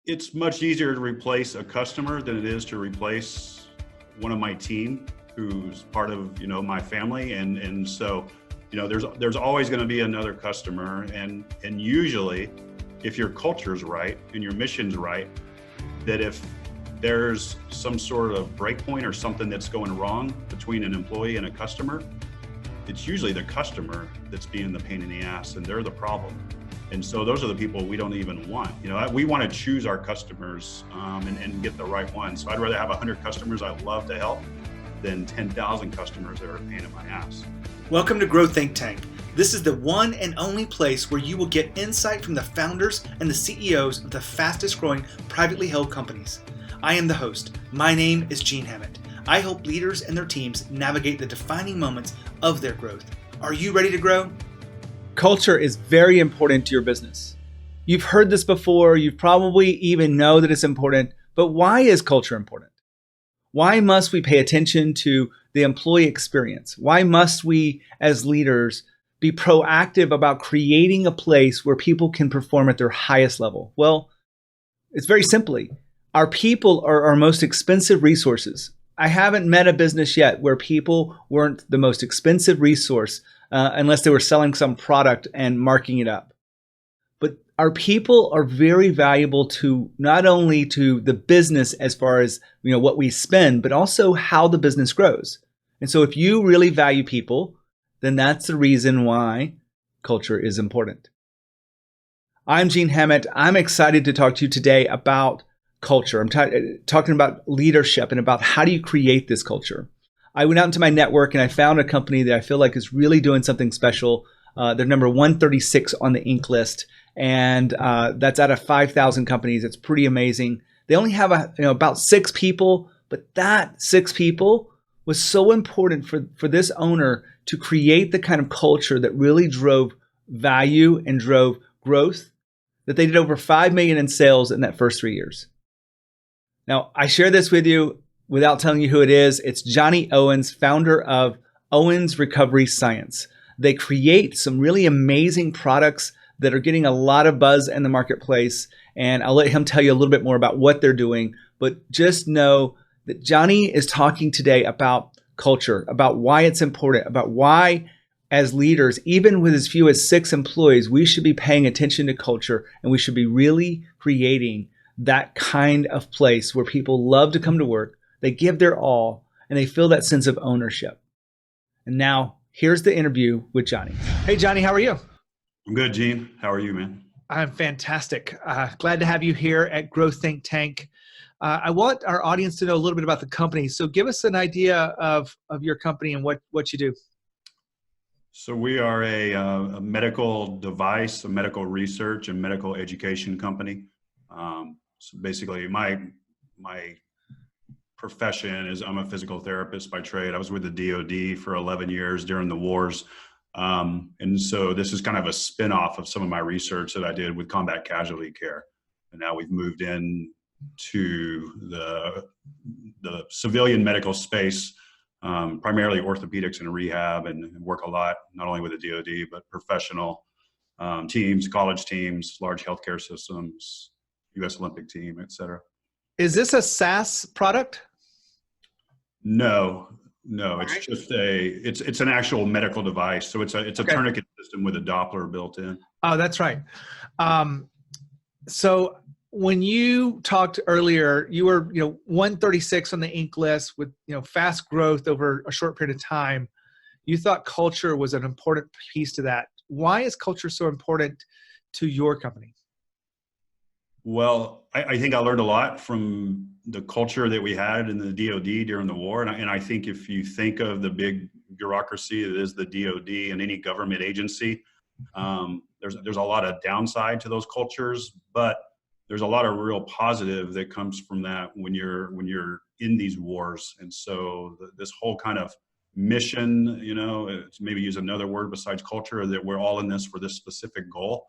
It's much easier to replace a customer than it is to replace one of my team who's part of, my family. And so, there's always going to be another customer. And usually if your culture's right and your mission's right, that if there's some sort of breakpoint or something that's going wrong between an employee and a customer, it's usually the customer that's being the pain in the ass and they're the problem. And so those are the people we don't even want. We want to choose our customers and get the right ones. So I'd rather have 100 customers I love to help than 10,000 customers that are a pain in my ass. Welcome to Grow Think Tank. This is the one and only place where you will get insight from the founders and the CEOs of the fastest growing privately held companies. I am the host. My name is Gene Hammett. I help leaders and their teams navigate the defining moments of their growth. Are you ready to grow? Culture is very important to your business. You've heard this before. You probably even know that it's important, but why is culture important? Why must we pay attention to the employee experience? Why must we, as leaders, be proactive about creating a place where people can perform at their highest level? Well, it's very simply, our people are our most expensive resources. I haven't met a business yet where people weren't the most expensive resource unless they were selling some product and marking it up. But our people are very valuable to not only to the business as far as what we spend, but also how the business grows. And so if you really value people, then that's the reason why culture is important. I'm Gene Hammett. I'm excited to talk to you today about culture. I'm talking about leadership and about how do you create this culture. I went out into my network and I found a company that I feel like is really doing something special. They're number 136 on the Inc. list, and that's out of 5,000 companies. It's pretty amazing. They only have about 6 people, but that 6 people was so important for this owner to create the kind of culture that really drove value and drove growth, that they did over $5 million in sales in that first 3 years. Now, I share this with you without telling you who it is. It's Johnny Owens, founder of Owens Recovery Science. They create some really amazing products that are getting a lot of buzz in the marketplace, and I'll let him tell you a little bit more about what they're doing. But just know that Johnny is talking today about culture, about why it's important, about why as leaders, even with as few as 6 employees, we should be paying attention to culture, and we should be really creating that kind of place where people love to come to work, they give their all, and they feel that sense of ownership. And now, here's the interview with Johnny. Hey, Johnny, how are you? I'm good, Gene. How are you, man? I'm fantastic. Glad to have you here at Grow Think Tank. I want our audience to know a little bit about the company. So give us an idea of your company and what you do. So we are a medical device, a medical research and medical education company. So basically my profession is I'm a physical therapist by trade. I was with the DOD for 11 years during the wars. And so this is kind of a spin-off of some of my research that I did with combat casualty care. And now we've moved in to the civilian medical space, primarily orthopedics and rehab, and work a lot, not only with the DOD, but professional teams, college teams, large healthcare systems, U.S. Olympic team, et cetera. Is this a SaaS product? No, it's just it's an actual medical device. So it's a tourniquet system with a Doppler built in. Oh, that's right. So when you talked earlier, you were 136 on the Inc. list with fast growth over a short period of time. You thought culture was an important piece to that. Why is culture so important to your company? Well, I think I learned a lot from the culture that we had in the DOD during the war. And I think if you think of the big bureaucracy that is the DOD and any government agency, there's a lot of downside to those cultures, but there's a lot of real positive that comes from that when you're in these wars. And so this whole kind of mission, to maybe use another word besides culture, that we're all in this for this specific goal,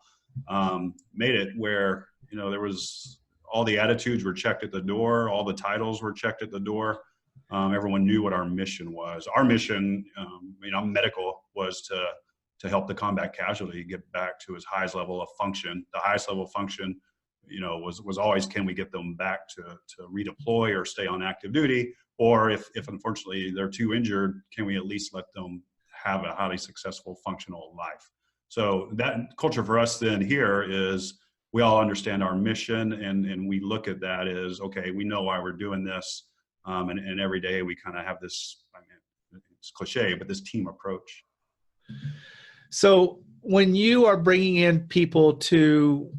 made it where there was all the attitudes were checked at the door, all the titles were checked at the door. Everyone knew what our mission was. Our mission, medical, was to help the combat casualty get back to its highest level of function. The highest level of function was always, can we get them back to redeploy or stay on active duty? Or if unfortunately they're too injured, can we at least let them have a highly successful, functional life? So that culture for us then here is we all understand our mission, and we look at that as, okay, we know why we're doing this. And every day we kind of have this, I mean, it's cliche, but this team approach. So when you are bringing in people to,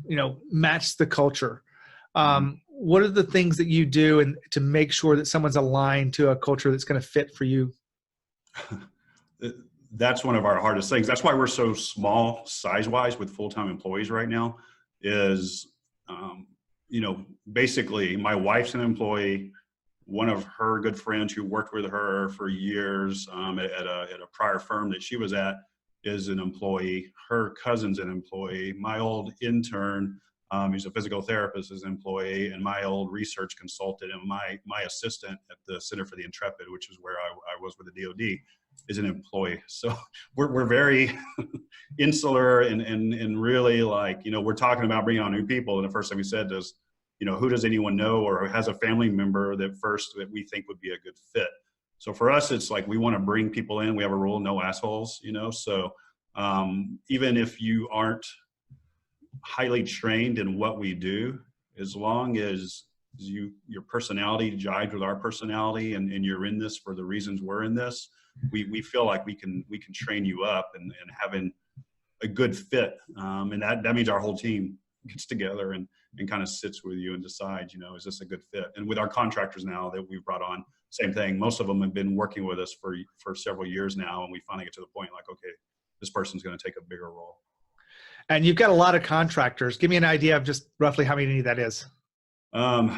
match the culture, what are the things that you do and to make sure that someone's aligned to a culture that's going to fit for you? That's one of our hardest things. That's why we're so small size-wise with full-time employees right now is, basically my wife's an employee. One of her good friends who worked with her for years at a prior firm that she was at is an employee. Her cousin's an employee. My old intern, who's a physical therapist, is an employee, and my old research consultant and my assistant at the Center for the Intrepid, which is where I was with the DoD, is an employee. So we're very insular and really we're talking about bringing on new people. And the first thing we said is, who does anyone know or has a family member that we think would be a good fit? So for us, it's like we want to bring people in. We have a rule, no assholes, So even if you aren't highly trained in what we do, as long as your personality jives with our personality and you're in this for the reasons we're in this, we feel like we can train you up and having a good fit. And that means our whole team gets together and kind of sits with you and decides, is this a good fit? And with our contractors now that we've brought on, same thing. Most of them have been working with us for several years now. And we finally get to the point like, okay, this person's going to take a bigger role. And you've got a lot of contractors. Give me an idea of just roughly how many that is. I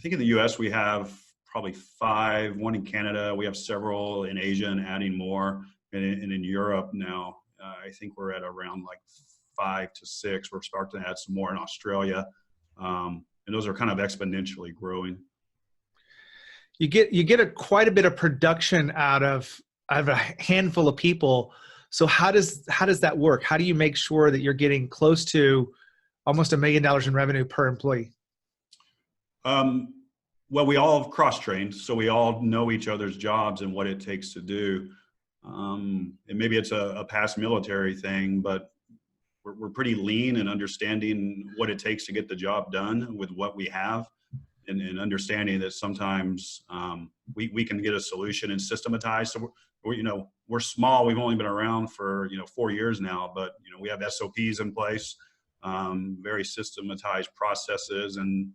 think in the US we have probably 5, one in Canada. We have several in Asia and adding more. And in Europe now, I think we're at around 5 to 6. We're starting to add some more in Australia. And those are kind of exponentially growing. You get quite a bit of production out of a handful of people. So how does that work? How do you make sure that you're getting close to almost $1 million in revenue per employee? Well, we all cross-trained, so we all know each other's jobs and what it takes to do. And maybe it's a past military thing, but we're pretty lean in understanding what it takes to get the job done with what we have, and understanding that sometimes we can get a solution and systematize. So we're small. We've only been around for 4 years now, but we have SOPs in place, very systematized processes, and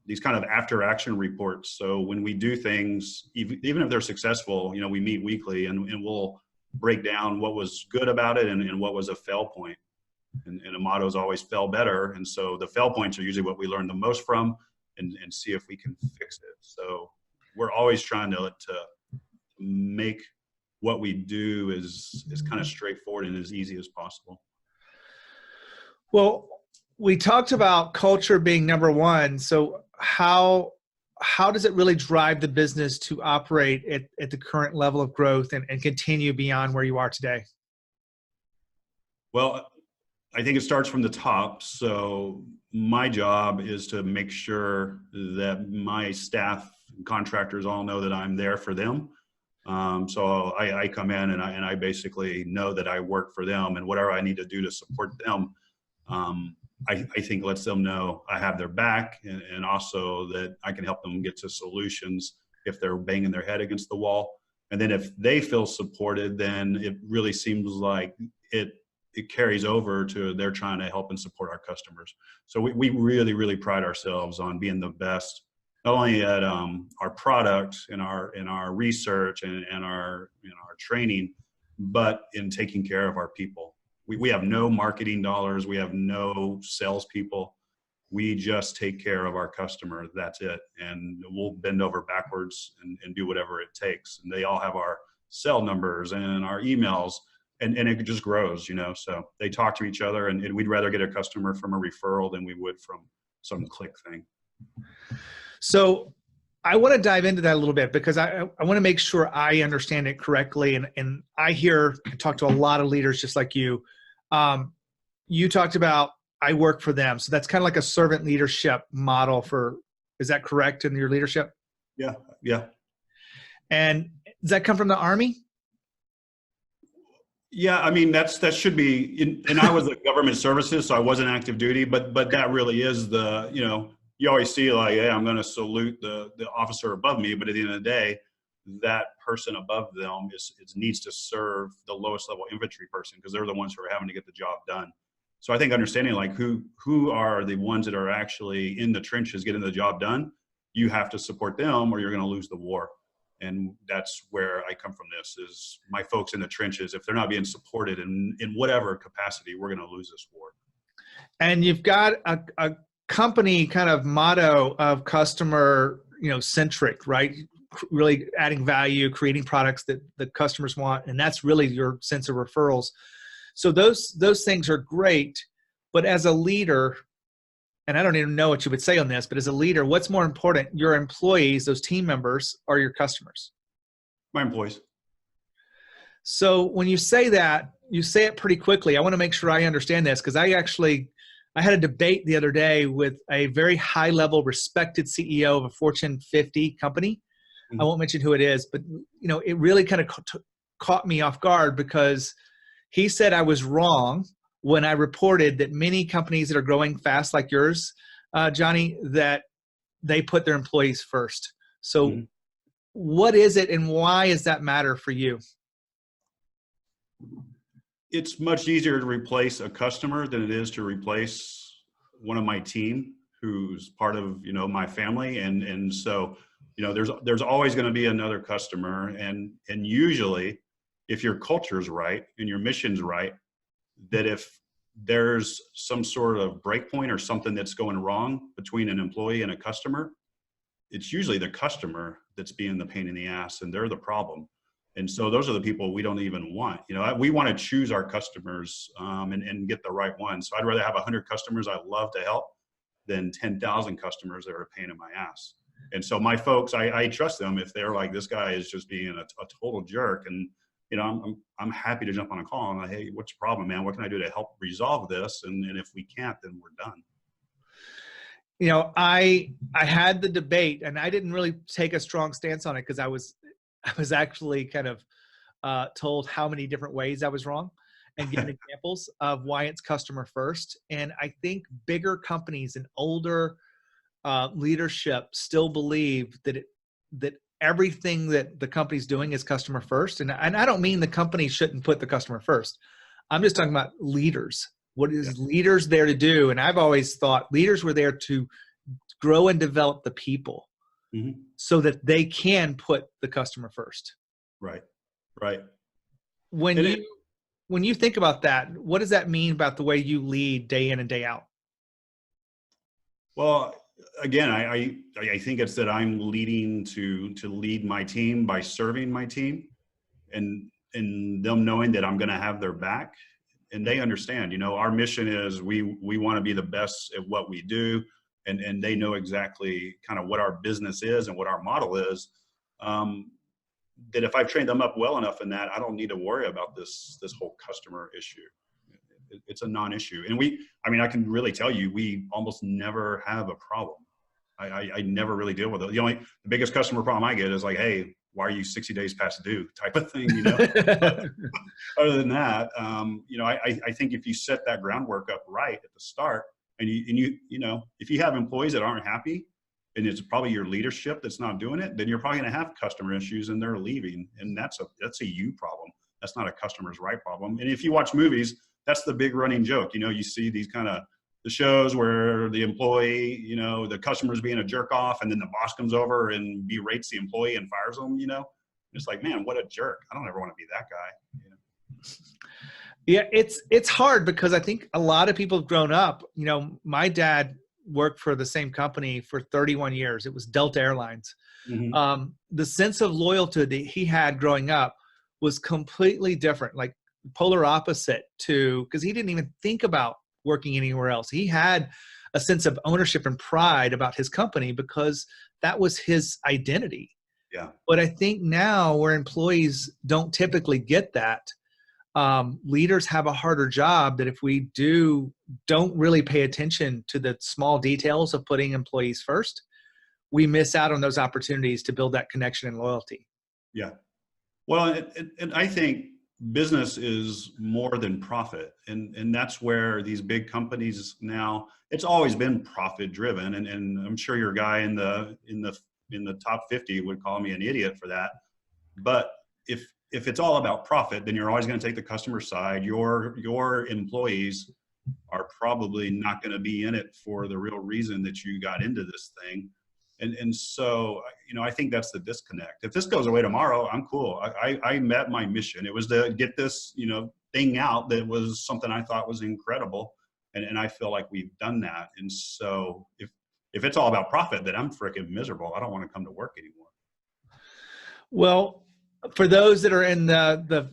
these kind of after action reports. So when we do things, even if they're successful, we meet weekly and we'll break down what was good about it and what was a fail point. And the motto is always fail better. And so the fail points are usually what we learn the most from and see if we can fix it. So we're always trying to make what we do is kind of straightforward and as easy as possible. Well, we talked about culture being number one. So how does it really drive the business to operate at the current level of growth and continue beyond where you are today? Well, I think it starts from the top. So my job is to make sure that my staff and contractors all know that I'm there for them. So I come in and I basically know that I work for them, and whatever I need to do to support them, I think lets them know I have their back, and also that I can help them get to solutions if they're banging their head against the wall. And then if they feel supported, then it really seems like it carries over to they're trying to help and support our customers. So we really, really pride ourselves on being the best, not only at our product and our research and our training, but in taking care of our people. We have no marketing dollars. We have no salespeople. We just take care of our customer. That's it. And we'll bend over backwards and do whatever it takes. And they all have our cell numbers and our emails, and it just grows, so they talk to each other, and we'd rather get a customer from a referral than we would from some click thing. So I want to dive into that a little bit, because I want to make sure I understand it correctly. And I talk to a lot of leaders just like you. You talked about, I work for them. So that's kind of like a servant leadership model for, is that correct in your leadership? Yeah. Yeah. And does that come from the Army? Yeah, I mean that should be. And I was a government services, so I wasn't active duty. But that really is the, you always see like, hey, I'm going to salute the officer above me, but at the end of the day, that person above them needs to serve the lowest level infantry person because they're the ones who are having to get the job done. So I think understanding like who are the ones that are actually in the trenches getting the job done, you have to support them or you're going to lose the war. And that's where I come from. This is my folks in the trenches. If they're not being supported in whatever capacity, we're going to lose this war. And you've got a company kind of motto of customer, centric, right? Really adding value, creating products that the customers want. And that's really your sense of referrals. So those things are great. But as a leader, and I don't even know what you would say on this, but as a leader, what's more important, your employees, those team members, or your customers? My employees. So when you say that, you say it pretty quickly. I want to make sure I understand this because I had a debate the other day with a very high-level respected CEO of a Fortune 50 company. Mm-hmm. I won't mention who it is, but it really kind of caught me off guard because he said I was wrong when I reported that many companies that are growing fast like yours, Johnny, that they put their employees first. So mm-hmm. What is it and why does that matter for you? It's much easier to replace a customer than it is to replace one of my team who's part of, my family. And so, there's always going to be another customer. And usually if your culture is right and your mission's right, that if there's some sort of break point or something that's going wrong between an employee and a customer, it's usually the customer that's being the pain in the ass and they're the problem. And so those are the people we don't even want. We want to choose our customers and get the right ones. So I'd rather have 100 customers I love to help than 10,000 customers that are a pain in my ass. And so my folks, I trust them if they're like, this guy is just being a total jerk. And I'm happy to jump on a call and like, hey, what's your problem, man? What can I do to help resolve this? And if we can't, then we're done. I had the debate and I didn't really take a strong stance on it because I was actually kind of told how many different ways I was wrong and given examples of why it's customer first. And I think bigger companies and older leadership still believe that everything that the company's doing is customer first. And I don't mean the company shouldn't put the customer first. I'm just talking about leaders. What is leaders there to do? And I've always thought leaders were there to grow and develop the people mm-hmm. so that they can put the customer first. Right. When you think about that, what does that mean about the way you lead day in and day out? Well, again, I think it's that I'm leading to lead my team by serving my team and them knowing that I'm going to have their back. And they understand, our mission is we want to be the best at what we do. And they know exactly kind of what our business is and what our model is. That if I've trained them up well enough in that, I don't need to worry about this whole customer issue. It's a non-issue. And I can really tell you, we almost never have a problem. I never really deal with it. The biggest customer problem I get is like, hey, why are you 60 days past due type of thing, Other than that, I think if you set that groundwork up right at the start and you if you have employees that aren't happy and it's probably your leadership that's not doing it, then you're probably going to have customer issues and they're leaving. And that's a you problem. That's not a customer's right problem. And if you watch movies, that's the big running joke. You see these kind of the shows where the employee, the customer's being a jerk off and then the boss comes over and berates the employee and fires them, It's like, man, what a jerk. I don't ever want to be that guy. Yeah, it's hard because I think a lot of people have grown up. My dad worked for the same company for 31 years. It was Delta Airlines. Mm-hmm. The sense of loyalty that he had growing up was completely different, like polar opposite to, because he didn't even think about working anywhere else. He had a sense of ownership and pride about his company because that was his identity. Yeah. But I think now where employees don't typically get that, leaders have a harder job that if we don't really pay attention to the small details of putting employees first, we miss out on those opportunities to build that connection and loyalty. Yeah. Well, and I think business is more than profit. And that's where these big companies now, it's always been profit driven. And I'm sure your guy in the top 50 would call me an idiot for that. But if it's all about profit, then you're always going to take the customer side. Your employees are probably not going to be in it for the real reason that you got into this thing. And so, I think that's the disconnect. If this goes away tomorrow, I'm cool. I met my mission. It was to get this, thing out that was something I thought was incredible. And I feel like we've done that. And so if it's all about profit, then I'm freaking miserable. I don't want to come to work anymore. Well, for those that are in the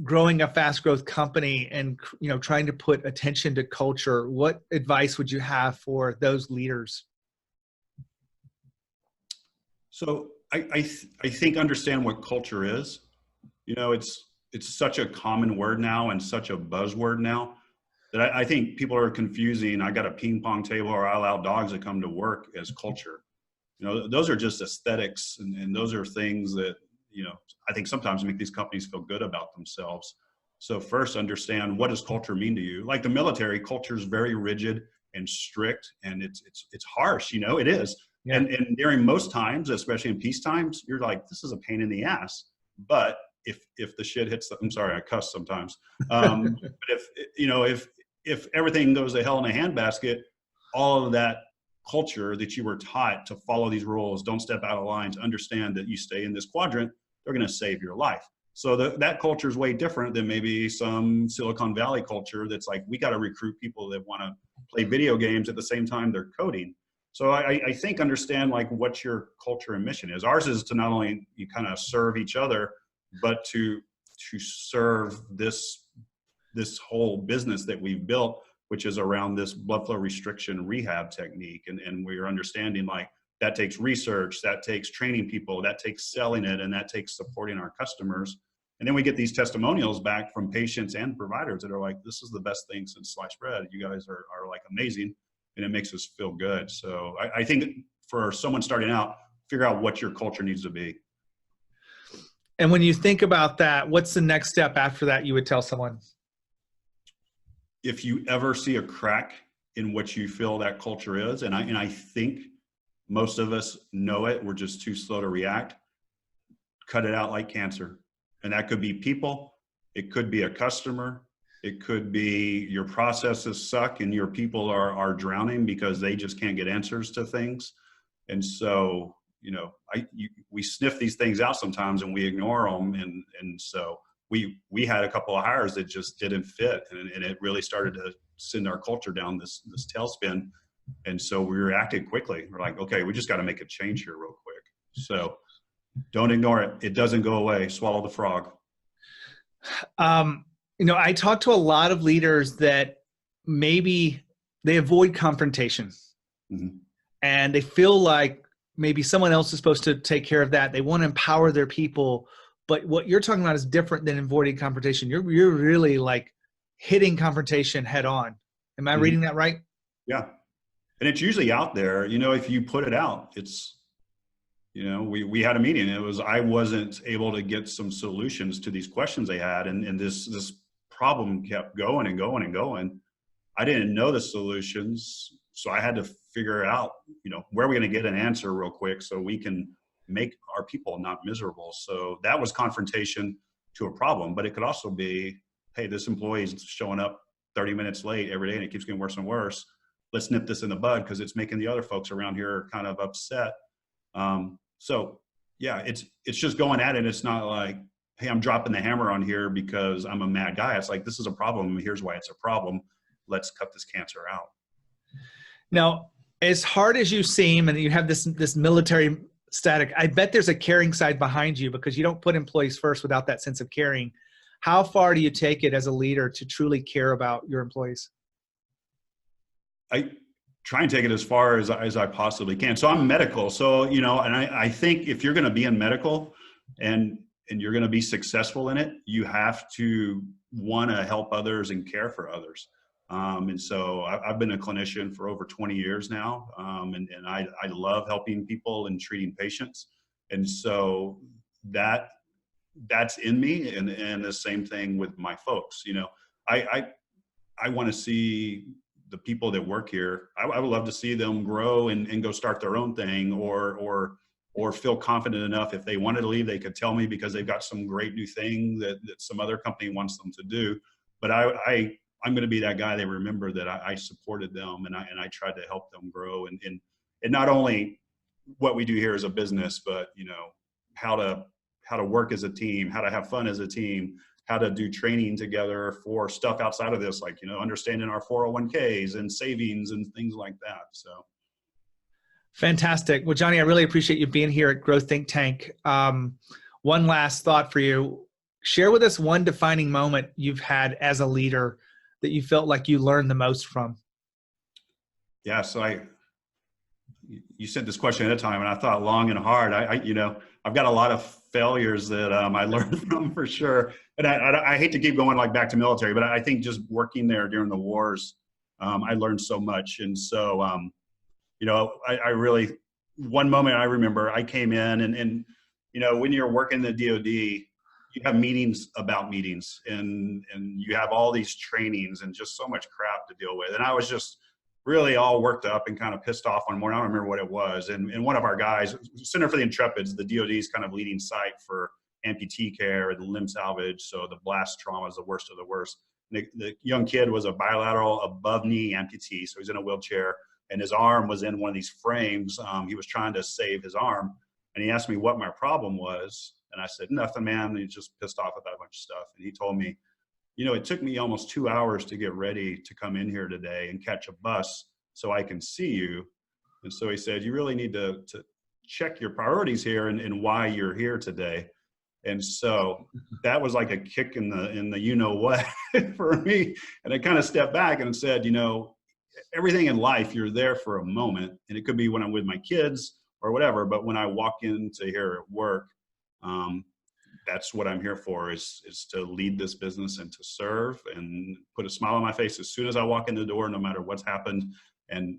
growing a fast growth company and, trying to put attention to culture, what advice would you have for those leaders? So I think understand what culture is. It's such a common word now and such a buzzword now that I think people are confusing. I got a ping pong table or I allow dogs to come to work as culture. Those are just aesthetics and those are things that, I think sometimes make these companies feel good about themselves. So first understand, what does culture mean to you? Like the military, culture is very rigid and strict and it's harsh, it is. Yeah. And during most times, especially in peace times, you're like, this is a pain in the ass. But if the shit hits, I'm sorry, I cuss sometimes. But if everything goes to hell in a handbasket, all of that culture that you were taught to follow these rules, don't step out of line, to understand that you stay in this quadrant, they're going to save your life. So that culture is way different than maybe some Silicon Valley culture that's like, we got to recruit people that want to play video games at the same time they're coding. So I think understand like what your culture and mission is. Ours is to not only you kind of serve each other, but to serve this whole business that we've built, which is around this blood flow restriction rehab technique. And we're understanding like that takes research, that takes training people, that takes selling it, and that takes supporting our customers. And then we get these testimonials back from patients and providers that are like, this is the best thing since sliced bread. You guys are like amazing. And it makes us feel good. So I think for someone starting out, figure out what your culture needs to be. And when you think about that, what's the next step after that you would tell someone? If you ever see a crack in what you feel that culture is, and I think most of us know it, we're just too slow to react, cut it out like cancer. And that could be people, it could be a customer, it could be your processes suck and your people are drowning because they just can't get answers to things. And so, we sniff these things out sometimes and we ignore them. And so we had a couple of hires that just didn't fit. And it really started to send our culture down this tailspin. And so we reacted quickly. We're like, okay, we just got to make a change here real quick. So don't ignore it. It doesn't go away. Swallow the frog. I talk to a lot of leaders that maybe they avoid confrontation. Mm-hmm. And they feel like maybe someone else is supposed to take care of that. They want to empower their people. But what you're talking about is different than avoiding confrontation. You're really like hitting confrontation head on. Am I reading that right? Yeah. And it's usually out there, if you put it out, it's, we had a meeting. I wasn't able to get some solutions to these questions they had. And this problem kept going and going and going. I didn't know the solutions. So I had to figure out, where are we going to get an answer real quick so we can make our people not miserable. So that was confrontation to a problem, but it could also be, hey, this employee is showing up 30 minutes late every day and it keeps getting worse and worse. Let's nip this in the bud because it's making the other folks around here kind of upset. So yeah, it's just going at it. It's not like, hey, I'm dropping the hammer on here because I'm a mad guy. It's like, this is a problem. Here's why it's a problem. Let's cut this cancer out. Now, as hard as you seem, and you have this military static, I bet there's a caring side behind you because you don't put employees first without that sense of caring. How far do you take it as a leader to truly care about your employees? I try and take it as far as I possibly can. So I'm medical. So, and I think if you're going to be in medical and you're going to be successful in it, you have to want to help others and care for others. And so I've been a clinician for over 20 years now. And I love helping people and treating patients. And so that's in me, and the same thing with my folks. I want to see the people that work here. I would love to see them grow and go start their own thing, or feel confident enough if they wanted to leave, they could tell me because they've got some great new thing that some other company wants them to do. But I'm going to be that guy they remember that I supported them, and I tried to help them grow, and not only what we do here as a business, but how to work as a team, how to have fun as a team, how to do training together for stuff outside of this, like, understanding our 401ks and savings and things like that. So. Fantastic. Well, Johnny, I really appreciate you being here at Growth Think Tank. One last thought for you. Share with us one defining moment you've had as a leader that you felt like you learned the most from. Yeah. So you sent this question at a time, and I thought long and hard. I've got a lot of failures that I learned from, for sure. And I hate to keep going like back to military, but I think just working there during the wars, I learned so much. And so, I really, one moment I remember, I came in and when you're working the DOD, you have meetings about meetings, and you have all these trainings and just so much crap to deal with. And I was just really all worked up and kind of pissed off one morning. I don't remember what it was. And one of our guys, Center for the Intrepids, the DOD's kind of leading site for amputee care and limb salvage. So the blast trauma is the worst of the worst. The young kid was a bilateral above knee amputee. So he's in a wheelchair, and his arm was in one of these frames. He was trying to save his arm, and he asked me what my problem was. And I said, nothing, man. And he's just pissed off about a bunch of stuff. And he told me, it took me almost 2 hours to get ready to come in here today and catch a bus so I can see you. And so he said, you really need to check your priorities here and why you're here today. And so that was like a kick in the what for me. And I kind of stepped back and said, everything in life, you're there for a moment, and it could be when I'm with my kids or whatever. But when I walk into here at work, that's what I'm here for, is to lead this business and to serve and put a smile on my face as soon as I walk in the door, no matter what's happened, and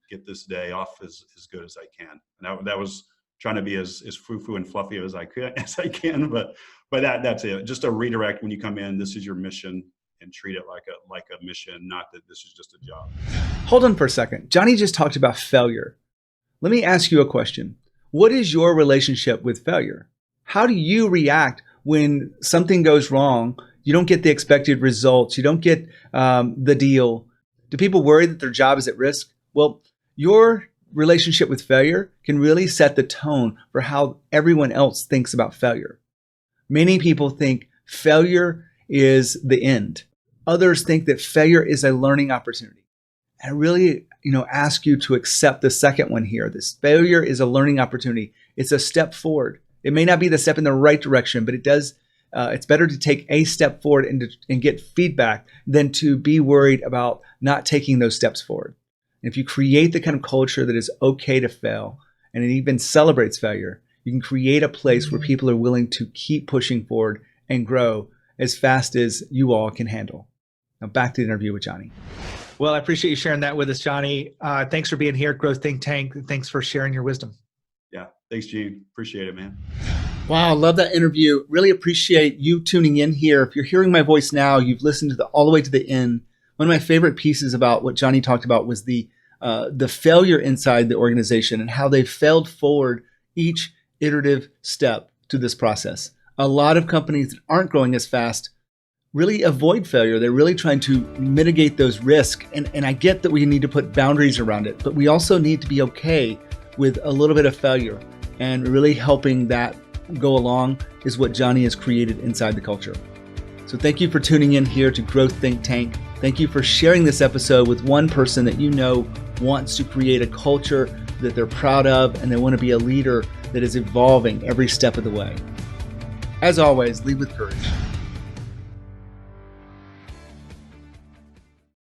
get this day off as good as I can. And that was trying to be as foo-foo and fluffy as I can, but that's it. Just a redirect when you come in. This is your mission, and treat it like a mission, not that this is just a job. Hold on for a second. Johnny just talked about failure. Let me ask you a question. What is your relationship with failure? How do you react when something goes wrong? You don't get the expected results. You don't get the deal. Do people worry that their job is at risk? Well, your relationship with failure can really set the tone for how everyone else thinks about failure. Many people think failure is the end. Others think that failure is a learning opportunity. I really, ask you to accept the second one here. This failure is a learning opportunity. It's a step forward. It may not be the step in the right direction, but it does. It's better to take a step forward and get feedback than to be worried about not taking those steps forward. And if you create the kind of culture that is okay to fail, and it even celebrates failure, you can create a place where people are willing to keep pushing forward and grow as fast as you all can handle. Now back to the interview with Johnny. Well, I appreciate you sharing that with us, Johnny. Thanks for being here at Growth Think Tank. Thanks for sharing your wisdom. Yeah. Thanks, Gene. Appreciate it, man. Wow. Love that interview. Really appreciate you tuning in here. If you're hearing my voice now, you've listened to all the way to the end. One of my favorite pieces about what Johnny talked about was the failure inside the organization and how they failed forward each iterative step to this process. A lot of companies that aren't growing as fast really avoid failure. They're really trying to mitigate those risks. And I get that we need to put boundaries around it, but we also need to be okay with a little bit of failure, and really helping that go along is what Johnny has created inside the culture. So thank you for tuning in here to Growth Think Tank. Thank you for sharing this episode with one person that you know wants to create a culture that they're proud of, and they want to be a leader that is evolving every step of the way. As always, lead with courage.